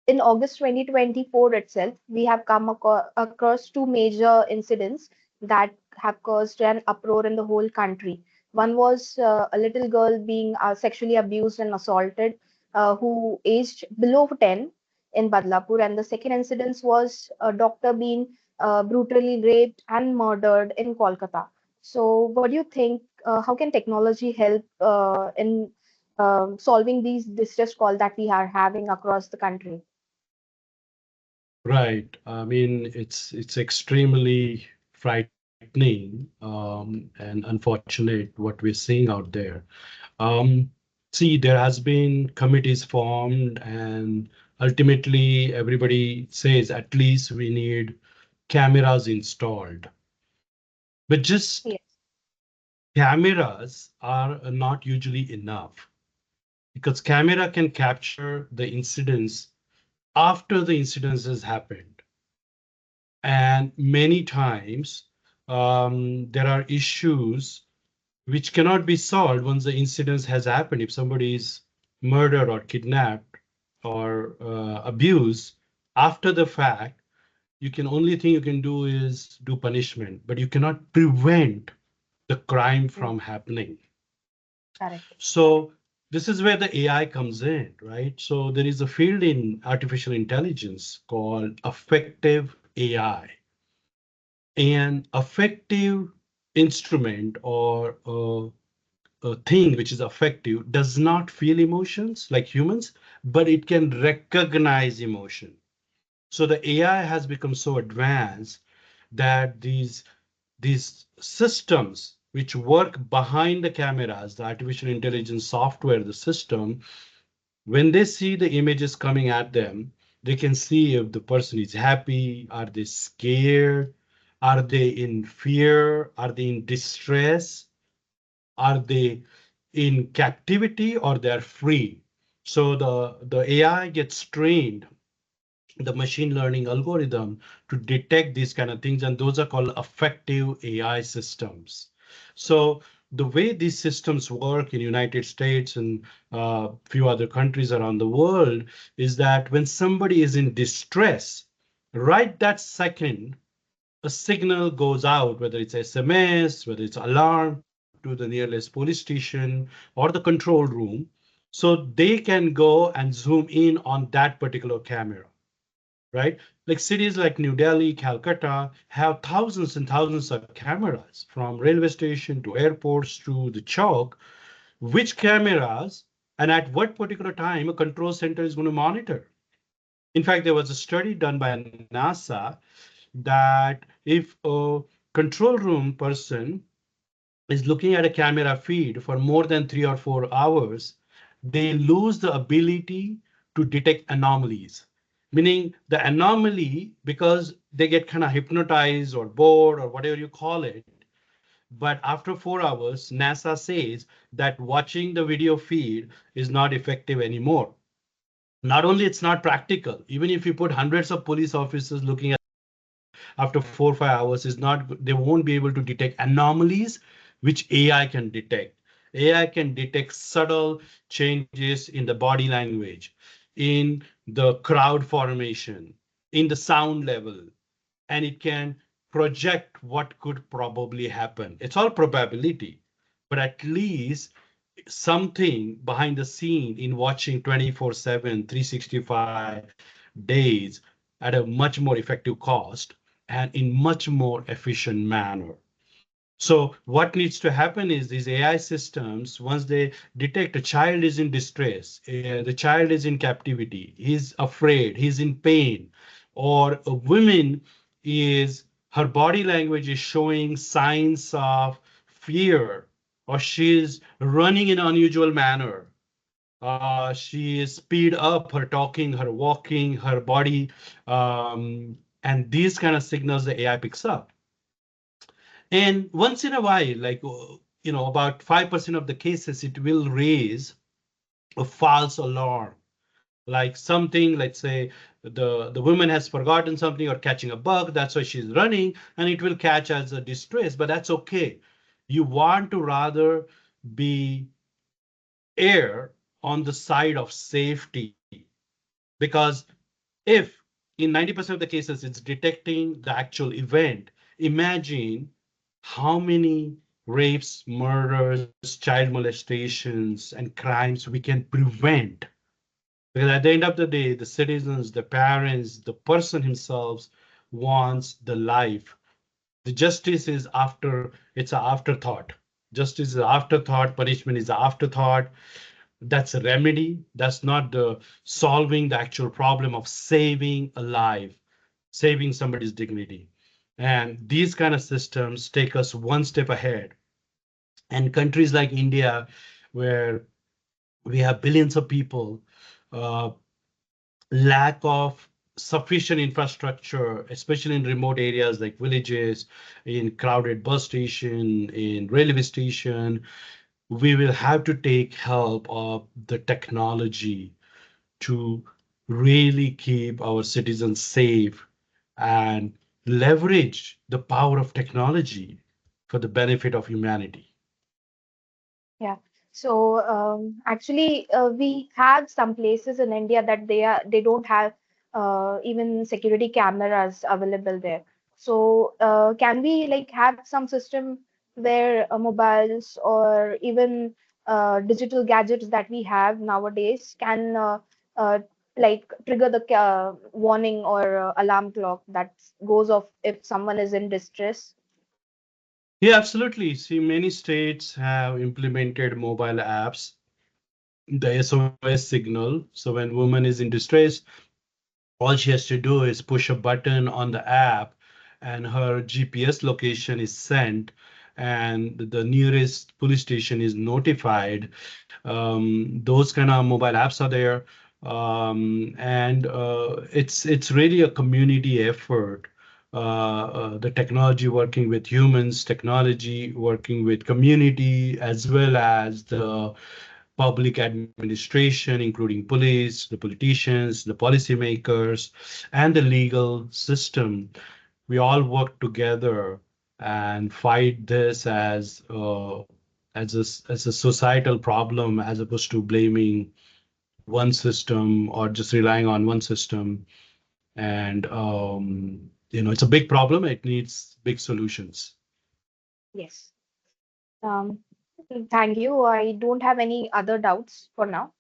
in August 2024 itself, we have come across two major incidents that have caused an uproar in the whole country. One was a little girl being sexually abused and assaulted, who aged below 10 in Badlapur, and the second incident was a doctor being brutally raped and murdered in Kolkata. So, what do you think? How can technology help in solving these distress calls that we are having across the country? Right. I mean, it's extremely frightening and unfortunate what we're seeing out there. Um, See, there has been committees formed, and ultimately everybody says at least we need cameras installed. But just Yes. cameras are not usually enough because camera can capture the incidents after the incidents has happened. And many times there are issues which cannot be solved once the incident has happened. If somebody is murdered or kidnapped or abused after the fact, you can only thing you can do is do punishment, but you cannot prevent the crime Yes, from happening. correct. So this is where the AI comes in, right? So there is a field in artificial intelligence called affective AI. An effective instrument or a thing which is effective does not feel emotions like humans, but it can recognize emotion. So the AI has become so advanced that these systems which work behind the cameras, the artificial intelligence software, the system, when they see the images coming at them, they can see if the person is happy, are they scared, are they in fear, are they in distress, are they in captivity, or they're free. So the AI gets trained, the machine learning algorithm, to detect these kind of things, and those are called effective AI systems. So the way these systems work in United States and a few other countries around the world is that when somebody is in distress, right that second, a signal goes out, whether it's SMS, whether it's alarm to the nearest police station or the control room, so they can go and zoom in on that particular camera, right? Like cities like New Delhi, Calcutta have thousands and thousands of cameras from railway station to airports to the chalk. Which cameras and at what particular time a control center is going to monitor? In fact, there was a study done by NASA that if a control room person is looking at a camera feed for more than 3 or 4 hours, they lose the ability to detect anomalies. Meaning the anomaly, because they get kind of hypnotized or bored or whatever you call it. But after 4 hours, NASA says that watching the video feed is not effective anymore. Not only it's not practical, even if you put hundreds of police officers looking at after 4 or 5 hours is not, they won't be able to detect anomalies which AI can detect. AI can detect subtle changes in the body language, in the crowd formation, in the sound level, and it can project what could probably happen. It's all probability, but at least something behind the scene in watching 24/7, 365 days at a much more effective cost and in much more efficient manner. So what needs to happen is these AI systems, once they detect a child is in distress, the child is in captivity, he's afraid, he's in pain, or a woman is, her body language is showing signs of fear, or she's running in an unusual manner. She is speed up her talking, her walking, her body, and these kind of signals the AI picks up. And once in a while, like about 5% of the cases, it will raise a false alarm, like something, let's say the woman has forgotten something or catching a bug, that's why she's running, and it will catch as a distress, but that's okay. You want to rather be err on the side of safety, because If in 90% of the cases it's detecting the actual event, imagine how many rapes, murders, child molestations, and crimes we can prevent. Because at the end of the day, the citizens, the parents, the person himself wants the life. The justice is after, it's an afterthought. Justice is an afterthought, punishment is an afterthought. That's a remedy. That's not the solving the actual problem of saving a life, saving somebody's dignity. And these kind of systems take us one step ahead. And countries like India, where we have billions of people, uh, lack of sufficient infrastructure, especially in remote areas like villages, in crowded bus station, in railway station, we will have to take help of the technology to really keep our citizens safe and leverage the power of technology for the benefit of humanity. Yeah. So actually, we have some places in India that they don't have even security cameras available there. So can we like have some system where mobiles or even digital gadgets that we have nowadays can uh, like trigger the warning or alarm clock that goes off if someone is in distress? Yeah, absolutely. See, many states have implemented mobile apps, the SOS signal. So when woman is in distress, all she has to do is push a button on the app and her GPS location is sent and the nearest police station is notified. Those kind of mobile apps are there. And it's really a community effort. The technology working with humans, technology working with community, as well as the public administration, including police, the politicians, the policymakers, and the legal system. We all work together and fight this as a societal problem, as opposed to blaming one system or just relying on one system. And it's a big problem. It needs big solutions. Yes. Um, Thank you. I don't have any other doubts for now.